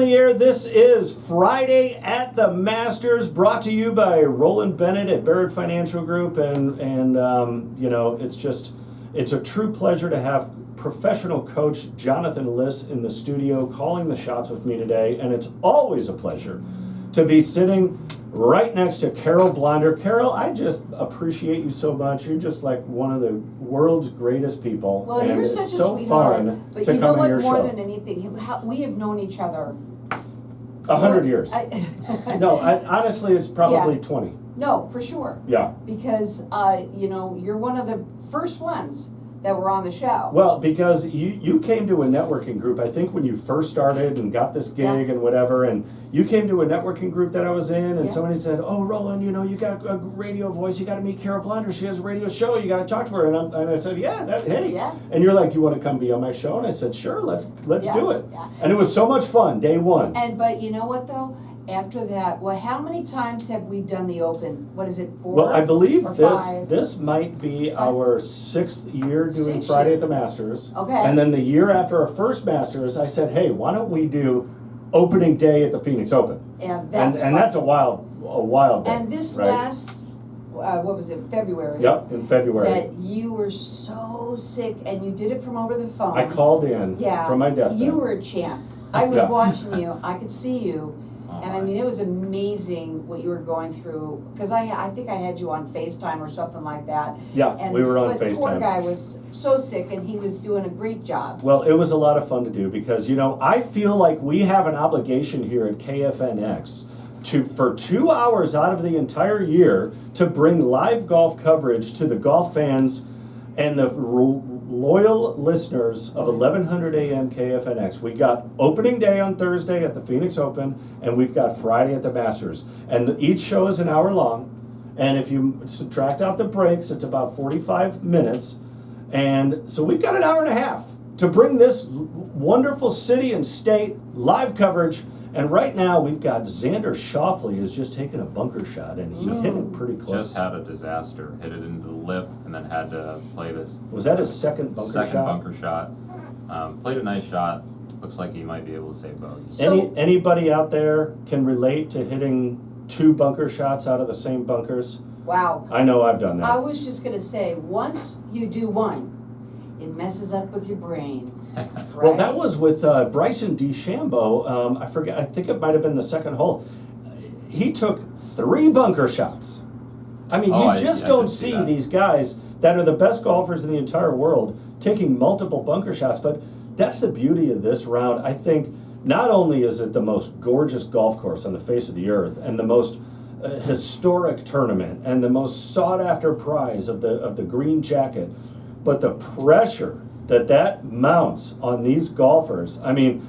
Here, this is Friday at the Masters, brought to you by Roland Bennett at Barrett Financial Group, and it's a true pleasure to have professional coach Jonathan Liss in the studio calling the shots with me today, and it's always a pleasure to be sitting right next to Carol Blonder. Carol, I just appreciate you so much. You're just like one of the world's greatest people. Well, and you're it's such a so sweetheart. fun But to you know come on what? your More show. than anything, we have known each other 100 years. No, honestly, it's probably Yeah. 20. No, for sure. Yeah. Because you're one of the first ones that were on the show. Well, because you came to a networking group, I think when you first started and got this gig Yeah. and whatever, and you came to a networking group that I was in, and Yeah. somebody said, "Oh, Roland, you got a radio voice. You got to meet Carol Blonder. She has a radio show. You got to talk to her." And I said, "Yeah, hey." Yeah. And you're like, "Do you want to come be on my show?" And I said, "Sure, let's Yeah, do it." yeah. And it was so much fun, day one. But you know what though? After that, well, how many times have we done the Open? What is it, 4? Well, I believe or this 5? this might be Five? our 6th year doing 6th Friday year. at the Masters. Okay. And then the year after our first Masters, I said, "Hey, why don't we do opening day at the Phoenix Open?" And that's and that's a wild day. And this right? last, what was it, February? Yep, in February. That you were so sick and you did it from over the phone. I called in Yeah. from my deathbed. You were a champ. I was Yeah. watching you. I could see you. And I mean, it was amazing what you were going through. Because I think I had you on FaceTime or something like that. Yeah, And, we were on but the poor FaceTime. guy was so sick and he was doing a great job. Well, it was a lot of fun to do because, I feel like we have an obligation here at KFNX for 2 hours out of the entire year to bring live golf coverage to the golf fans and the loyal listeners of 1100 AM KFNX. We got opening day on Thursday at the Phoenix Open, and we've got Friday at the Masters. And each show is an hour long, and if you subtract out the breaks, it's about 45 minutes. And so we've got an hour and a half to bring this wonderful city and state live coverage. And right now, we've got Xander Schauffele has just taken a bunker shot, and he hit it pretty close. Just had a disaster, hit it into the lip, and then had to play this. Was that his second bunker shot? Second bunker shot. Played a nice shot. Looks like he might be able to save bogey. So- Anybody out there can relate to hitting 2 bunker shots out of the same bunkers? Wow. I know I've done I that. was just going to say, once you do one, it messes up with your brain. Well, right? that was with Bryson DeChambeau. I forget. I think it might have been the second hole. He took 3 bunker shots. I mean, Oh, you I just did don't see see that. these guys that are the best golfers in the entire world taking multiple bunker shots. But that's the beauty of this round. I think not only is it the most gorgeous golf course on the face of the earth and the most historic tournament and the most sought after prize of the green jacket, but the pressure that mounts on these golfers. I mean,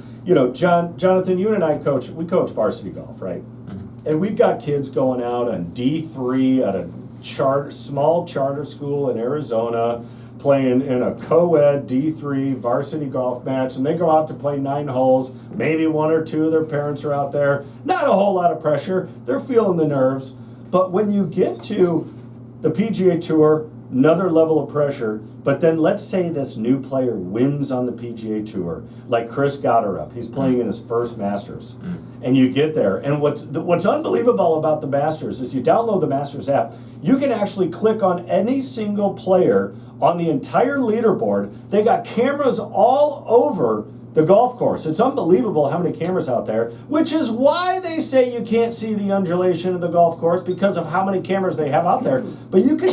Jonathan, you and I coach varsity golf, right? Mm-hmm. And we've got kids going out on D3 at a small charter school in Arizona, playing in a co-ed D3 varsity golf match, and they go out to play 9 holes. Maybe 1 or 2 of their parents are out there. Not a whole lot of pressure. They're feeling the nerves. But when you get to the PGA Tour, another level of pressure. But then let's say this new player wins on the PGA Tour, like Chris Gotterup. He's playing in his first Masters. And you get there. And what's unbelievable about the Masters is you download the Masters app, you can actually click on any single player on the entire leaderboard. They got cameras all over the golf course. It's unbelievable how many cameras out there, which is why they say you can't see the undulation of the golf course because of how many cameras they have out there. But you can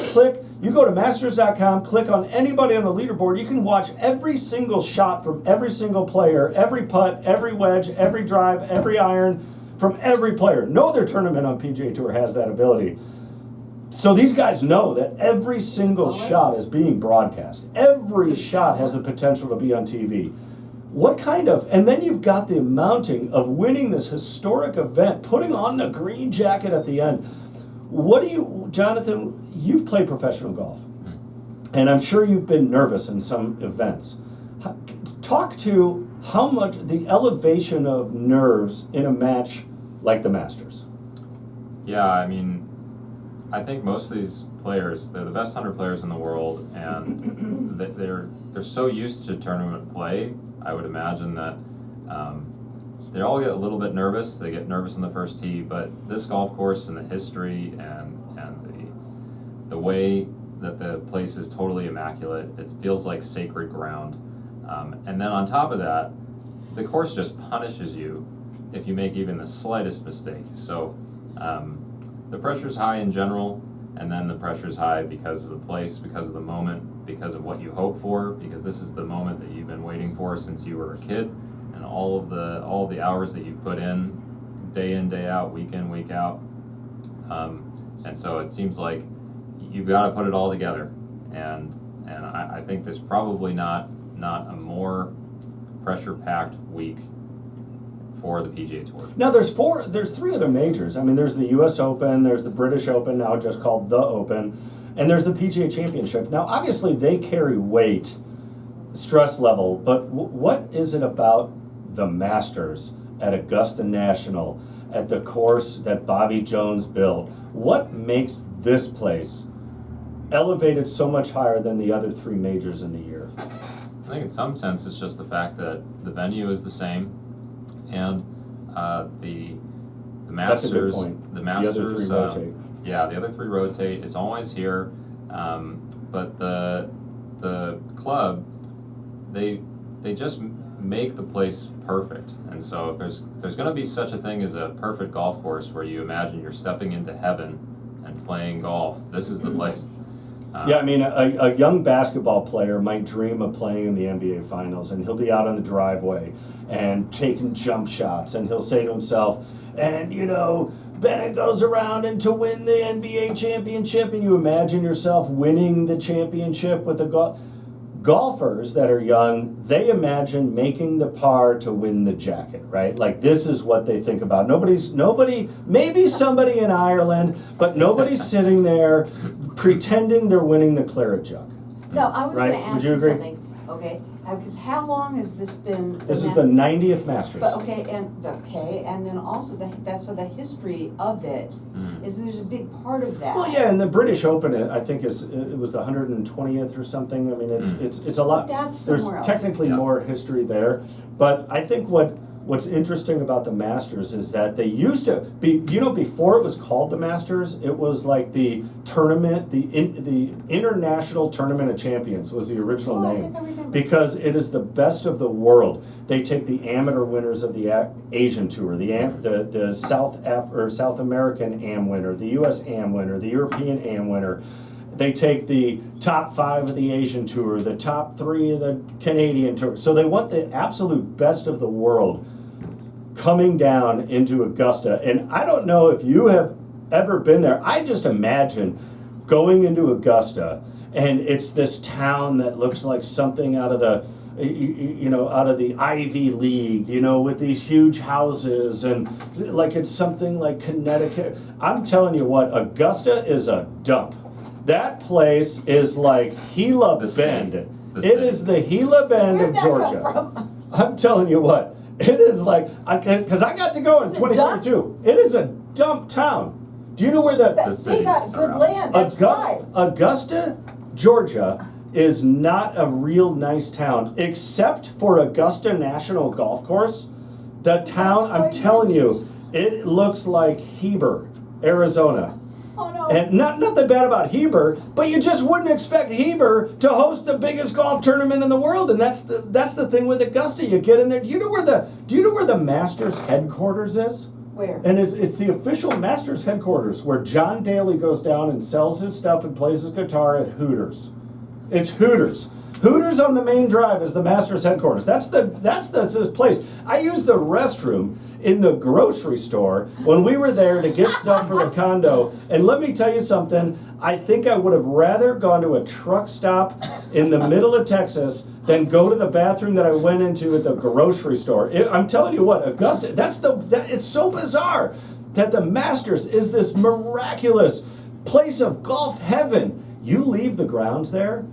you go to masters.com, click on anybody on the leaderboard, you can watch every single shot from every single player, every putt, every wedge, every drive, every iron, from every player. No other tournament on PGA Tour has that ability. So these guys know that every single shot is being broadcast. Every shot has the potential to be on TV. And then you've got the mounting of winning this historic event, putting on the green jacket at the end. Jonathan, you've played professional golf, and I'm sure you've been nervous in some events. Talk to how much the elevation of nerves in a match like the Masters. Yeah, I mean, I think most of these players, they're the best 100 players in the world, and they're so used to tournament play. I would imagine that they all get a little bit nervous. They get nervous on the first tee, but this golf course and the history and the way that the place is totally immaculate, it feels like sacred ground. And then on top of that, the course just punishes you if you make even the slightest mistake. So the pressure's high in general, and then the pressure's high because of the place, because of the moment, because of what you hope for, because this is the moment that you've been waiting for since you were a kid, and all of the hours that you've put in, day out, week in, week out. And so it seems like you've got to put it all together, and I think there's probably not a more pressure-packed week for the PGA Tour. Now there's 3 other majors. I mean, there's the U.S. Open, there's the British Open, now just called the Open, and there's the PGA Championship. Now, obviously, they carry weight, stress level, but what is it about the Masters at Augusta National, at the course that Bobby Jones built? What makes this place elevated so much higher than the other 3 majors in the year? I think in some sense it's just the fact that the venue is the same, and the Masters. That's a good point. The Masters. The other 3 rotate. Yeah, the other 3 rotate. It's always here, but the club, they just make the place perfect. And so if there's going to be such a thing as a perfect golf course where you imagine you're stepping into heaven and playing golf, this is the place. Yeah, I mean, a young basketball player might dream of playing in the NBA Finals, and he'll be out on the driveway and taking jump shots, and he'll say to himself, and Bennett goes around and to win the NBA championship, and you imagine yourself winning the championship with golfers that are young. They imagine making the par to win the jacket, right? Like, this is what they think about. Maybe somebody in Ireland, but nobody's sitting there pretending they're winning the claret jug. No, I was Right? gonna ask Would you you agree? something, okay? Because how long has this been? This is the 90th Masters. But and then also the history of it is there's a big part of that. Well, yeah, and the British Open, I think it was the 120th or something. I mean, it's a lot. But that's There's somewhere else. technically more history there, but I think what's interesting about the Masters is that they used to be. Before it was called the Masters, it was like the tournament, the International Tournament of Champions was the original I name, think I remember. because it is the best of the world. They take the amateur winners of the Asian Tour, the South American Am winner, the U.S. Am winner, the European Am winner. They take the top 5 of the Asian Tour, the top 3 of the Canadian Tour. So they want the absolute best of the world coming down into Augusta. And I don't know if you have ever been there. I just imagine going into Augusta, and it's this town that looks like something out of the Ivy League, with these huge houses, and like it's something like Connecticut. I'm telling you what, Augusta is a dump. That place is like Gila Bend. It is the Gila Bend Where'd of that Georgia. come from? I'm telling you what, it is like, because I got to go in It's a dump? 2022. It is a dump town. Do you know where They cities got good around. land, that's why. Augusta, Georgia is not a real nice town, except for Augusta National Golf Course. The town, I'm That's telling you, outrageous. it looks like Heber, Arizona. Oh, no. And nothing bad about Heber, but you just wouldn't expect Heber to host the biggest golf tournament in the world, and that's the thing with Augusta. You get in there. Do you know where the Masters headquarters is? Where? And it's the official Masters headquarters where John Daly goes down and sells his stuff and plays his guitar at Hooters. It's Hooters. Hooters on the main drive is the Masters headquarters. That's his place. I used the restroom in the grocery store when we were there to get stuff for the condo. And let me tell you something, I think I would have rather gone to a truck stop in the middle of Texas than go to the bathroom that I went into at the grocery store. I'm telling you what, Augusta, it's so bizarre that the Masters is this miraculous place of golf heaven. You leave the grounds there,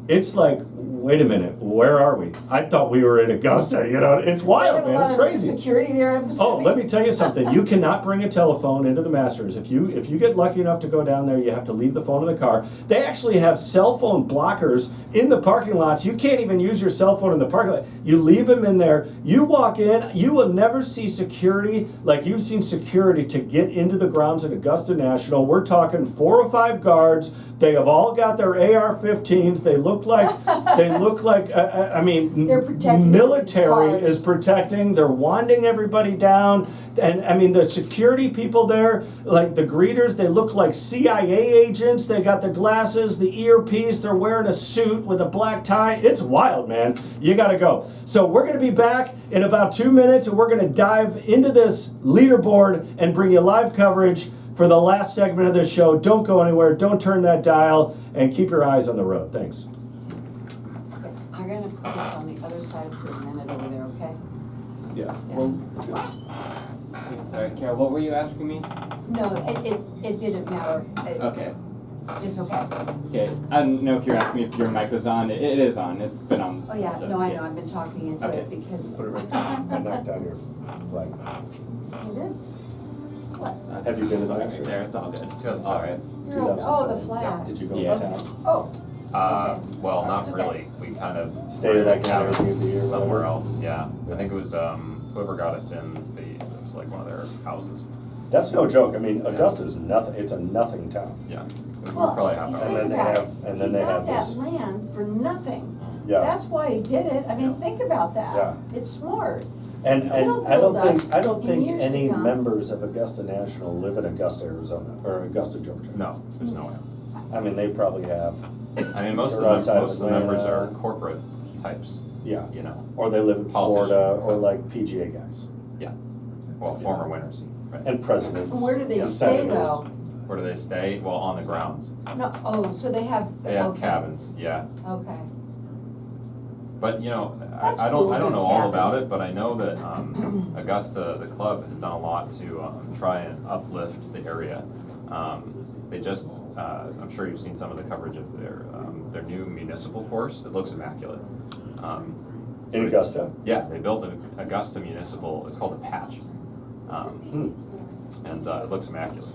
it's like wait a minute, where are we? I thought we were in Augusta, you know, it's wild, man, it's crazy. Security there, I'm Oh, assuming? let me tell you something. You cannot bring a telephone into the Masters. If you get lucky enough to go down there, you have to leave the phone in the car. They actually have cell phone blockers in the parking lots. You can't even use your cell phone in the parking lot. You leave them in there. You walk in. You will never see security like you've seen security to get into the grounds at Augusta National. We're talking 4 or 5 guards. They have all got their AR-15s. They look like I mean, They're protecting military these cars. is protecting. They're wanding everybody down, and I mean the security people there, like the greeters, they look like CIA agents. They got the glasses, the earpiece. They're wearing a suit with a black tie. It's wild, man. You got to go. So we're going to be back in about 2 minutes, and we're going to dive into this leaderboard and bring you live coverage for the last segment of this show. Don't go anywhere. Don't turn that dial, and keep your eyes on the road. Thanks. Okay, I'm gonna put this on the other side for a minute over there, okay? Yeah. Okay, sorry, Carol, what were you asking me? No, it didn't matter. Okay. It's okay. Okay, I don't know if you're asking me if your mic was on. It is on. It's been on. Oh, yeah, So, no, I know, I've been talking into Okay. it because. Put it right there. I knocked down your flag. You did? What? Have you been to the Right Masters? there, it's all good. 2007. All right. You're all- Oh, the flag. Did you go Yeah. downtown? Oh, Well, That's not okay. really. We kind of Stayed were in like a an cabin Airbnb or somewhere whatever? else. Yeah, I think it was whoever got us in. It was like one of their houses. That's no joke. I mean, Augusta's nothing. It's a nothing town. Yeah, we were well, probably you half And hour. think then they about have- it. and then He they got have that this- land for nothing. Yeah. That's why he did it. I mean, Yeah. think about that. Yeah. It's smart. And It'll I don't build up think in think years to any come. members of Augusta National live in Augusta, Arizona, or Augusta, Georgia. No, there's no way. I mean, they probably have. I mean, most of They're the outside of most of the members are Atlanta. corporate types. Yeah. You know, Or they live in Politicians Florida, and or stuff. like PGA guys yeah. Well, former winners. Right. and presidents. Where do they and stay senators. though? Where do they stay? Well, on the grounds. No, oh, so they have. They have okay. cabins. Yeah. Okay. But you know, That's I don't cool, know all about cabins. it, but I know that Augusta, the club, has done a lot to try and uplift the area. They just, I'm sure you've seen some of the coverage of their new municipal course. It looks immaculate. So In Augusta. Yeah, they built an Augusta municipal. It's called the Patch, and it looks immaculate.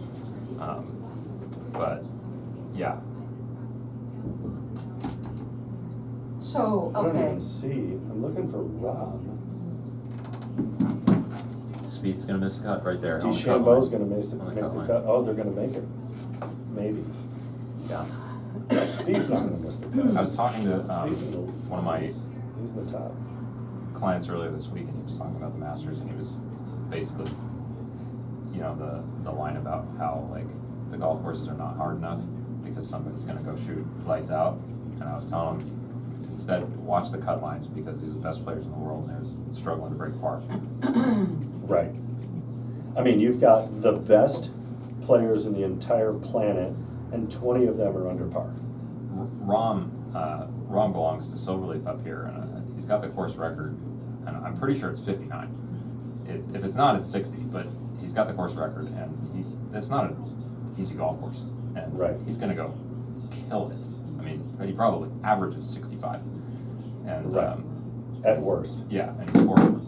But yeah, So, I don't okay. even see. I'm looking for Rob. Speed's gonna miss cut right there. on the cut DeChambeau's line. gonna make the On the cut line. cut. Oh, they're gonna make it. Maybe. Yeah. Speed's not gonna miss the I cut. was talking to Speed's in the, one of my he's in the top. clients earlier this week, and he was talking about the Masters, and he was basically, you know, the line about how like the golf courses are not hard enough because somebody's gonna go shoot lights out, and I was telling him instead watch the cut lines because these are the best players in the world, and they're struggling to break par. Right. I mean, you've got the best players in the entire planet, and 20 of them are under par. Rom belongs to Silverleaf up here, and he's got the course record, and I'm pretty sure it's 59. If it's not, it's 60, but he's got the course record, and it's not an easy golf course, and Right. he's going to go kill it. I mean, he probably averages 65, and Right. At worst. yeah, and he's horrible.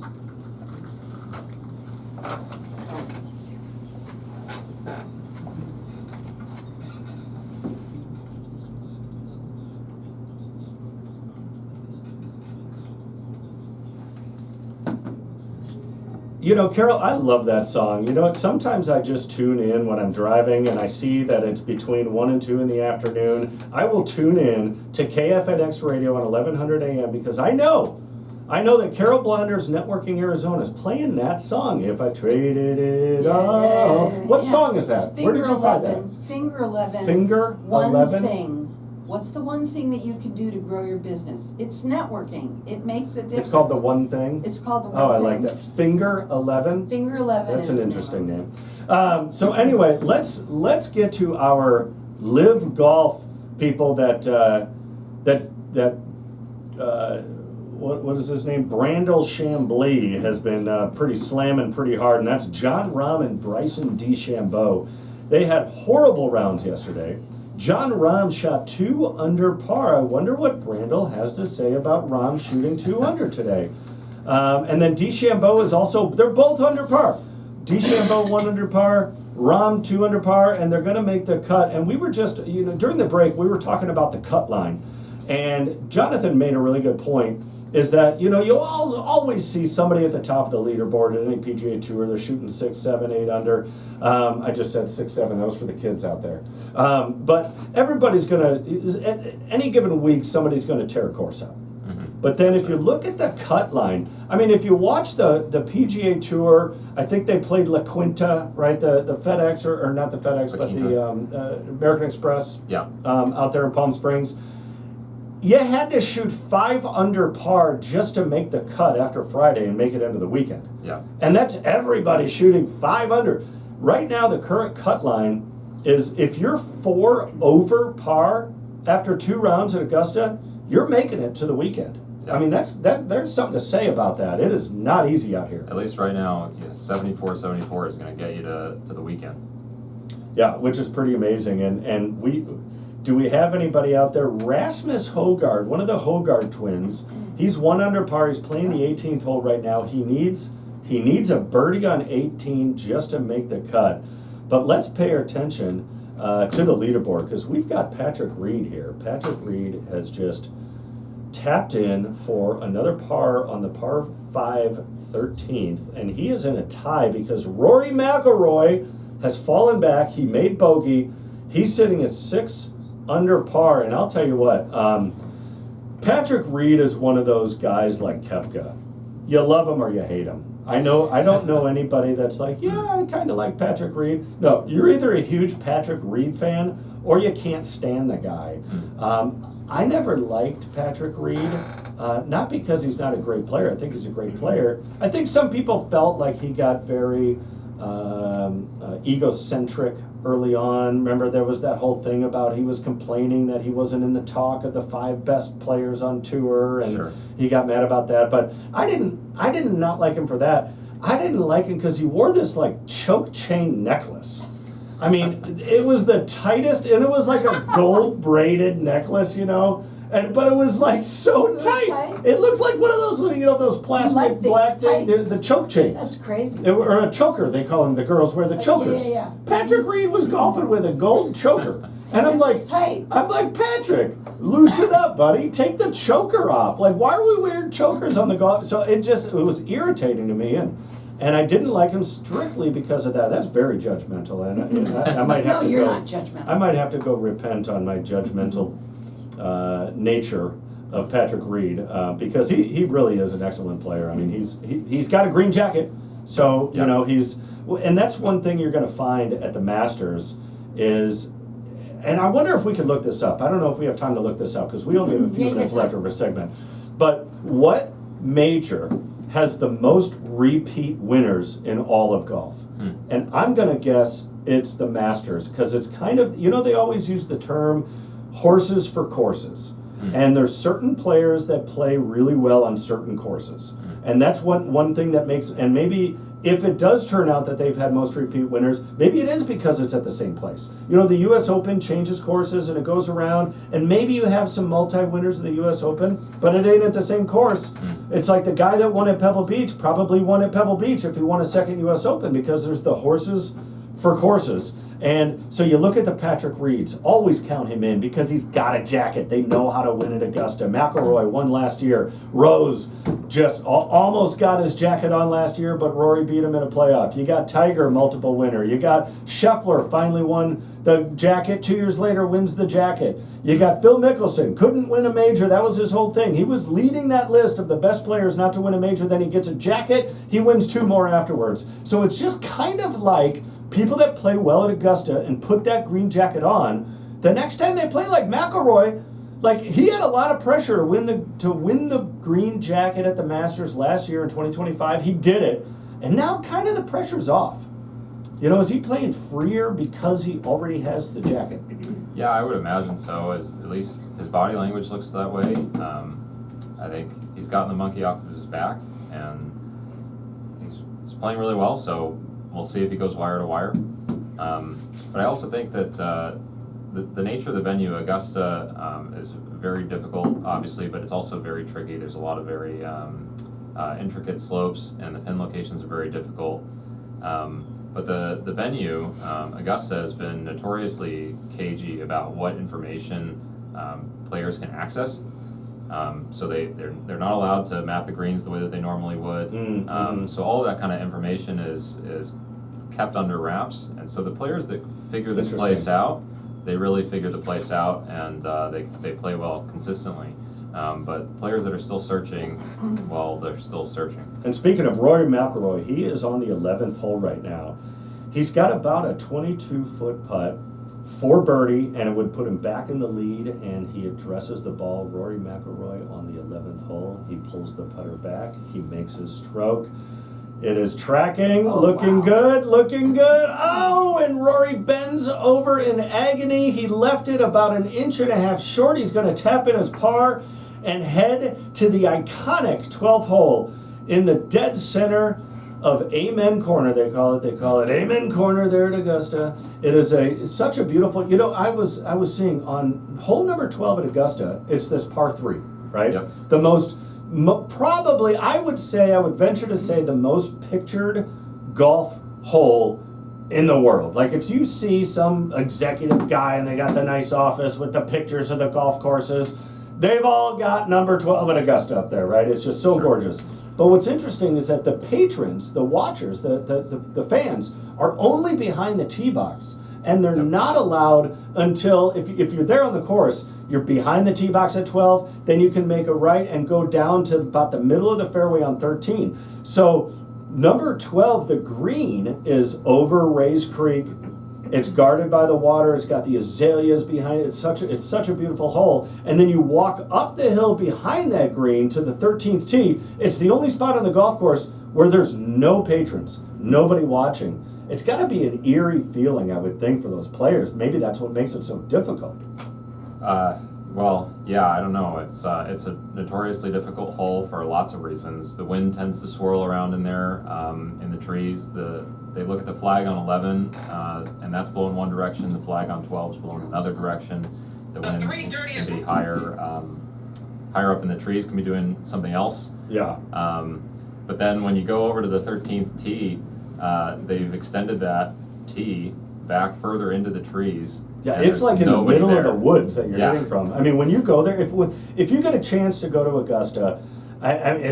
You know, Carol, I love that song. You know, sometimes I just tune in when I'm driving and I see that it's between 1 and 2 in the afternoon. I will tune in to KFNX Radio on 1100 AM because I know that Carol Blonder's Networking Arizona is playing that song, If I Traded It All. What Yeah. song is that? It's Where did you find that? Finger 11. Finger One 11? thing. What's the one thing that you can do to grow your business? It's networking. It makes a difference. It's called The One Thing. It's called the one Oh, I thing. like that. Finger 11? Finger 11 That's is an the interesting name. name. So anyway, let's get to our live golf people what is his name? Brandel Chambly has been pretty slamming pretty hard, and that's John Rahm and Bryson DeChambeau. They had horrible rounds yesterday. John Rahm shot 2 under par. I wonder what Brandel has to say about Rahm shooting 2 under today. And then DeChambeau is also, they're both under par. DeChambeau 1 under par, Rahm 2 under par, and they're going to make the cut. And we were just, during the break, we were talking about the cut line. And Jonathan made a really good point, is that, you'll always see somebody at the top of the leaderboard at any PGA Tour. They're shooting 6, 7, 8 under. I just said 6, 7. That was for the kids out there. But everybody's going to, at any given week, somebody's going to tear a course up. But then if you look at the cut line, I mean, if you watch the PGA Tour, I think they played La Quinta, right? The FedEx, or not the FedEx, La but Quinta. the American Express Yeah. out there in Palm Springs. You had to shoot 5 under par just to make the cut after Friday and make it into the weekend. Yeah. And that's everybody shooting 5 under. Right now, the current cut line is if you're 4 over par after 2 rounds at Augusta, you're making it to the weekend. Yeah. I mean, there's something to say about that. It is not easy out here. At least right now, 74 is going to get you to the weekend. Yeah, which is pretty amazing. And do we have anybody out there? Rasmus Hogard, one of the Hogard twins. He's 1 under par. He's playing the 18th hole right now. He needs a birdie on 18 just to make the cut. But let's pay our attention to the leaderboard, because we've got Patrick Reed here. Patrick Reed has just tapped in for another par on the par 5 13th, and he is in a tie because Rory McIlroy has fallen back. He made bogey. He's sitting at 6 under par, and I'll tell you what, Patrick Reed is one of those guys like Koepka. You love him or you hate him. I don't know anybody that's like, yeah, I kind of like Patrick Reed. No, you're either a huge Patrick Reed fan or you can't stand the guy. I never liked Patrick Reed, not because he's not a great player. I think he's a great player. I think some people felt like he got very egocentric early on. Remember, there was that whole thing about he was complaining that he wasn't in the talk of the 5 best players on tour, and Sure. he got mad about that. But I did not like him for that. I didn't like him because he wore this like choke chain necklace. I mean, it was the tightest, and it was like a gold braided necklace, but it was like so tight. tight? It looked like one of those, those plastic like things black tight? the choke chains. That's crazy. Or a choker, they call them. The girls wear the chokers. Yeah. Patrick Reed was golfing with a gold choker. And I'm like, It's tight. Patrick, loosen up, buddy. Take the choker off. Like, why are we wearing chokers on the golf? So it was irritating to me, and I didn't like him strictly because of that. That's very judgmental, and I might have No, to you're go. not judgmental. I might have to go repent on my judgmental nature of Patrick Reed, because he really is an excellent player. I mean, he's got a green jacket, so Yep. and that's one thing you're going to find at the Masters is. And I wonder if we could look this up. I don't know if we have time to look this up because we only have a few Yeah, minutes yes, left of our segment. But what major has the most repeat winners in all of golf? And I'm going to guess it's the Masters, because it's kind of, they always use the term horses for courses. And there's certain players that play really well on certain courses. And that's one thing that makes, and maybe if it does turn out that they've had most repeat winners, maybe it is because it's at the same place. The U.S. Open changes courses and it goes around, and maybe you have some multi-winners of the U.S. Open, but it ain't at the same course. It's like the guy that won at Pebble Beach probably won at Pebble Beach if he won a second U.S. Open, because there's the horses for courses. And so you look at the Patrick Reeds, always count him in because he's got a jacket. They know how to win at Augusta. McIlroy won last year. Rose just almost got his jacket on last year, but Rory beat him in a playoff. You got Tiger, multiple winner. You got Scheffler, finally won the jacket. 2 years later, wins the jacket. You got Phil Mickelson, couldn't win a major. That was his whole thing. He was leading that list of the best players not to win a major. Then he gets a jacket. He wins 2 more afterwards. So it's just kind of like people that play well at Augusta and put that green jacket on, the next time they play, like McIlroy, like he had a lot of pressure to win the green jacket at the Masters last year in 2025. He did it, and now kind of the pressure's off. Is he playing freer because he already has the jacket? Yeah, I would imagine so. At least his body language looks that way. I think he's gotten the monkey off of his back, and he's playing really well. So we'll see if he goes wire to wire. But I also think that the nature of the venue, Augusta, is very difficult, obviously, but it's also very tricky. There's a lot of very intricate slopes, and the pin locations are very difficult. But the venue, Augusta, has been notoriously cagey about what information players can access. So they're not allowed to map the greens the way that they normally would. So all of that kind of information is kept under wraps, and so the players that figure this place out, they really figure the place out, and they play well consistently. But players that are still searching, well, they're still searching. And speaking of Rory McIlroy, he is on the 11th hole right now. He's got about a 22-foot putt for birdie, and it would put him back in the lead, and he addresses the ball. Rory McIlroy on the 11th hole. He pulls the putter back. He makes his stroke. It is tracking, looking good, looking good. Oh, and Rory bends over in agony. He left it about an inch and a half short. He's going to tap in his par and head to the iconic 12th hole in the dead center of Amen Corner, they call it. They call it Amen Corner there at Augusta. It is such a beautiful, you know, I was seeing on hole number 12 at Augusta, it's this par 3, right? Yep. The most, probably, I would venture to say the most pictured golf hole in the world. Like if you see some executive guy and they got the nice office with the pictures of the golf courses, they've all got number 12 at Augusta up there, right? It's just so gorgeous. But what's interesting is that the patrons, the watchers, the fans are only behind the tee box, and they're not allowed until, if you're there on the course, you're behind the tee box at 12, then you can make a right and go down to about the middle of the fairway on 13. So number 12, the green, is over Rays Creek. It's guarded by the water. It's got the azaleas behind it. It's such a beautiful hole. And then you walk up the hill behind that green to the 13th tee. It's the only spot on the golf course where there's no patrons, nobody watching. It's got to be an eerie feeling, I would think, for those players. Maybe that's what makes it so difficult. Well, yeah, I don't know. It's a notoriously difficult hole for lots of reasons. The wind tends to swirl around in there, in the trees. They look at the flag on 11, and that's blowing one direction. The flag on 12 is blowing another direction. The wind can be higher up in the trees, can be doing something else. Yeah. But then when you go over to the 13th tee, they've extended that tee back further into the trees. Yeah, it's like in the middle of the woods that you're Yeah. hitting from. I mean, when you go there, if you get a chance to go to Augusta, it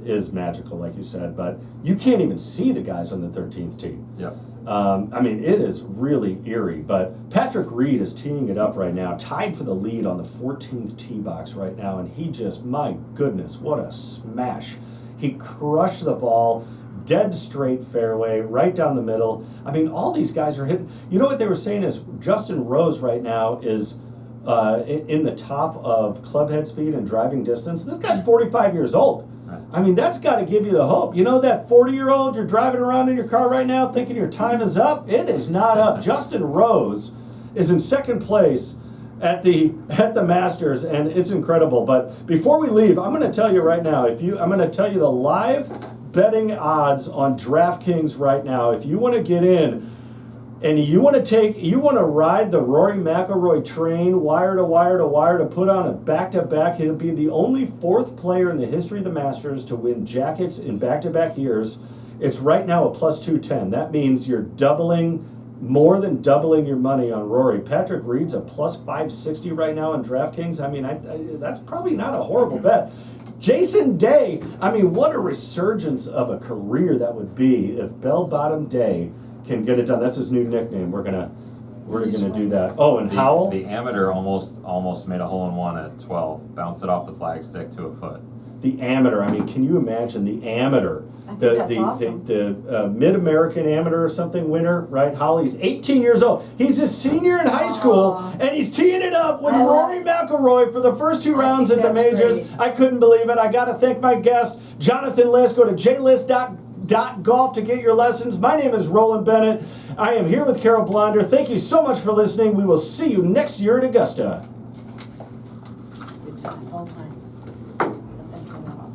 is magical, like you said, but you can't even see the guys on the 13th tee. Yep. I mean, it is really eerie, but Patrick Reed is teeing it up right now, tied for the lead on the 14th tee box right now, and he just, my goodness, what a smash. He crushed the ball, dead straight fairway, right down the middle. I mean, all these guys are hitting. You know what they were saying is Justin Rose right now is in the top of club head speed and driving distance. This guy's 45 years old. I mean, that's got to give you the hope. You know that 40-year-old you're driving around in your car right now thinking your time is up? It is not up. Justin Rose is in second place at the Masters, and it's incredible. But before we leave, I'm going to tell you right now, I'm going to tell you the live betting odds on DraftKings right now. If you want to get in and you want to ride the Rory McIlroy train, wire to wire to wire, to put on a back-to-back, he'll be the only fourth player in the history of the Masters to win jackets in back-to-back years. It's right now a plus 210. That means you're more than doubling your money on Rory. Patrick Reed's a plus 560 right now on DraftKings. I mean, that's probably not a horrible bet. Jason Day, I mean, what a resurgence of a career that would be if Bell Bottom Day can get it done. That's his new nickname. We're gonna do that. Oh, and Howell. The amateur almost made a hole-in-one at 12. Bounced it off the flagstick to a foot. The amateur. I mean, can you imagine the amateur? I think that's awesome. The Mid-American Amateur or something winner, right? Holly's 18 years old. He's a senior in high school, and he's teeing it up with Rory McIlroy for the first two rounds at the majors. Great. I couldn't believe it. I got to thank my guest, Jonathan List. Go to jlist.golf to get your lessons. My name is Roland Bennett. I am here with Carol Blonder. Thank you so much for listening. We will see you next year at Augusta.